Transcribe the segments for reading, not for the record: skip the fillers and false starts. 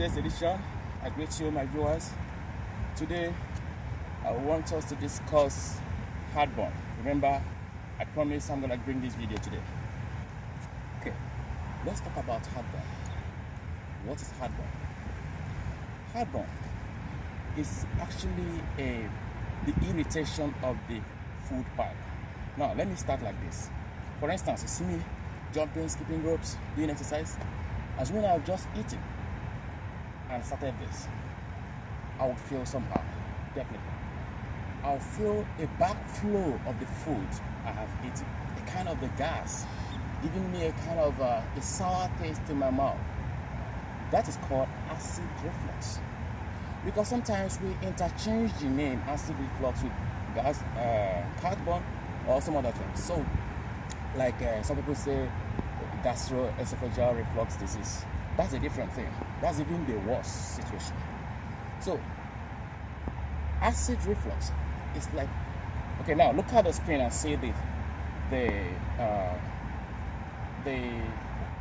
today's edition. I greet you, my viewers. Today, I want us to discuss heartburn. Remember, I promise I'm gonna bring this video today. Okay, let's talk about heartburn. What is heartburn? Heartburn is actually the irritation of the food pipe. Now, let me start like this. For instance, you see me jumping, skipping ropes, doing exercise. Assuming I've just eaten and started this, I would feel somehow, definitely. I'll feel a backflow of the food I have eaten, a kind of the gas, giving me a kind of a sour taste in my mouth. That is called acid reflux. Because sometimes we interchange the name acid reflux with gas, heartburn, or some other things. So, like some people say, gastroesophageal reflux disease. That's a different thing. That's even the worst situation. So, acid reflux is like, okay, now look at the screen and see the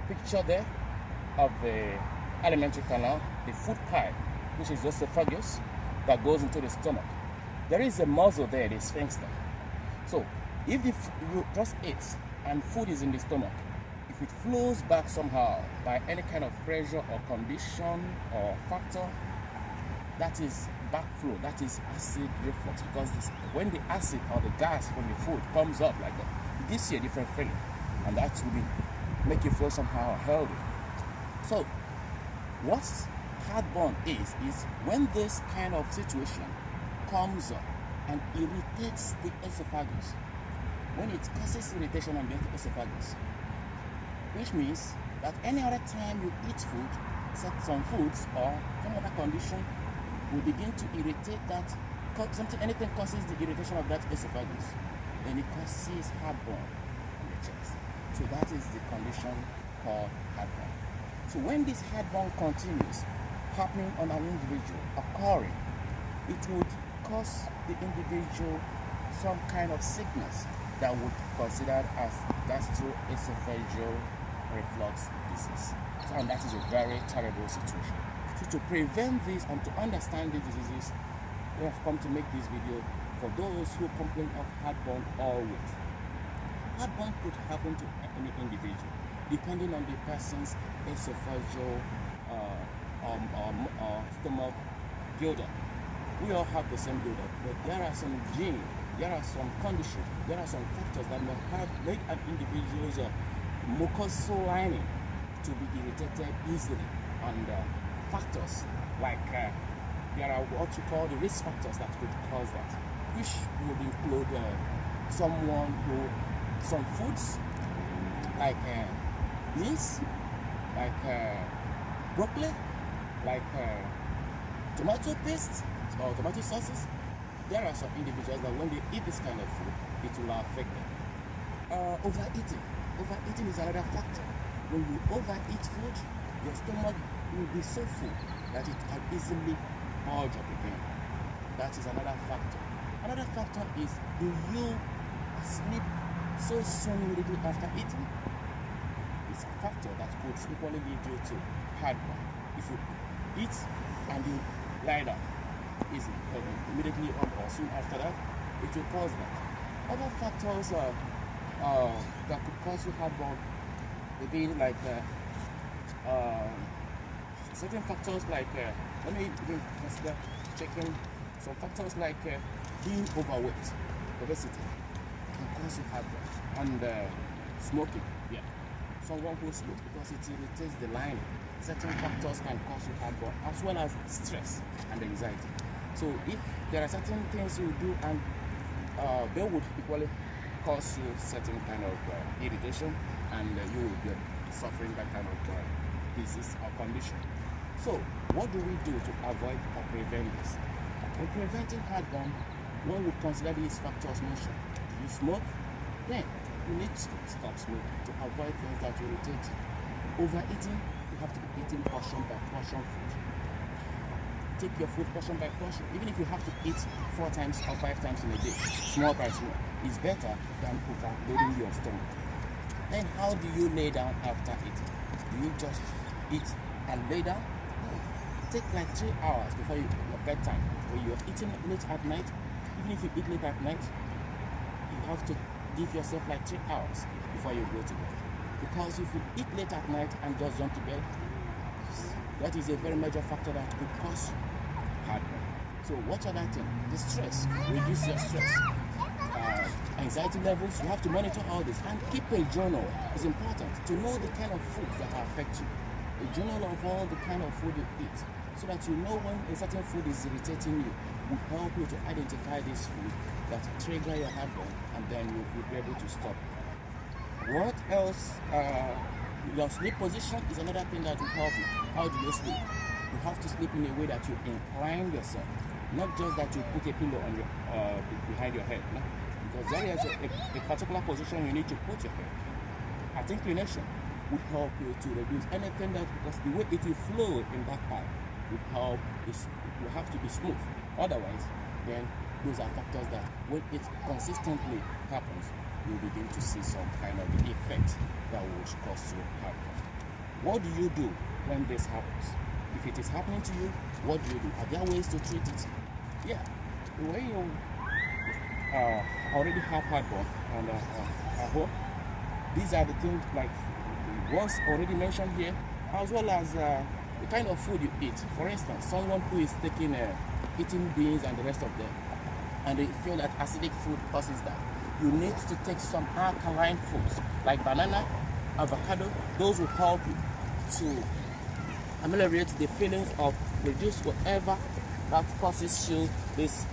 picture there of the alimentary canal, the food pipe, which is the esophagus that goes into the stomach. There is a muscle there, the sphincter. So, if you just eat and food is in the stomach, if it flows back somehow by any kind of pressure or condition or factor, that is backflow, that is acid reflux. Because when the acid or the gas from the food comes up like that, it gives you a different feeling, and that will make you feel somehow healthy. So, what heartburn is when this kind of situation comes up and irritates the esophagus. When it causes irritation on the esophagus, which means that any other time you eat food, some foods or some other condition will begin to irritate that, anything causes the irritation of that esophagus, then it causes heartburn on the chest. So that is the condition called heartburn. So when this heartburn continues happening on an individual, occurring, it would cause the individual some kind of sickness that would be considered as gastroesophageal reflux disease. So, and that is a very terrible situation. So to prevent this and to understand these diseases, we have come to make this video for those who complain of heartburn always. Heartburn could happen to any individual, depending on the person's esophageal stomach buildup. We all have the same buildup, but there are some genes, there are some conditions, there are some factors that may make an individual's mucosal lining to be irritated easily, and factors like there are what you call the risk factors that could cause that, which would include some foods like beans, like broccoli, like tomato paste or tomato sauces. There are some individuals that when they eat this kind of food, it will affect them. Overeating is another factor. When you overeat food, your stomach will be so full that it can easily bulge up again. That is another factor. Another factor is, do you sleep so soon immediately after eating? It's a factor that could equally lead you to heartburn. If you eat and you lie down immediately or soon after that, it will cause that. Other factors that could cause you heartburn will be like certain factors like let me even consider checking some factors like being overweight, obesity can cause you heartburn, and smoking. Yeah, someone who smokes because it irritates the lining. Certain factors can cause you heartburn, as well as stress and anxiety. So if there are certain things you do and they would equally cause you certain kind of irritation, and you will be suffering that kind of disease or condition. So what do we do to avoid or prevent this? In preventing heartburn, one would consider these factors mentioned. Do you smoke? Then you need to stop smoking to avoid things that irritate you. Overeating, you have to be eating portion by portion food. Take your food portion by portion. Even if you have to eat 4 times or 5 times in a day, small by small, is better than overloading your stomach. Then how do you lay down after eating? Do you just eat and lay down? No. take like 3 hours before your bedtime, when you're eating late at night. Even if you eat late at night, you have to give yourself like 3 hours before you go to bed. Because if you eat late at night and just jump to bed, that is a very major factor that could cause heartburn. So watch other things. The stress, reduce your stress. Anxiety levels, you have to monitor all this and keep a journal. It's important to know the kind of foods that affect you. A journal of all the kind of food you eat, so that you know when a certain food is irritating you, will help you to identify this food that trigger your heartburn, and then you'll be able to stop. What else? Your sleep position is another thing that will help you. How do you sleep? You have to sleep in a way that you incline yourself, not just that you put a pillow on your behind your head. No? Because there is a particular position you need to put your head. At inclination would help you to reduce anything that, because the way it will flow in that part would help. You have to be smooth. Otherwise, then those are factors that when it consistently happens, you begin to see some kind of effect that will cause you heartburn. What do you do when this happens? If it is happening to you, what do you do? Are there ways to treat it? Yeah, when you already have heartburn and at home, these are the things like the ones already mentioned here, as well as the kind of food you eat. For instance, someone who is eating beans and the rest of them, and they feel that acidic food causes that, you need to take some alkaline foods like banana, avocado. Those will help you to ameliorate the feelings of reduce whatever that causes you this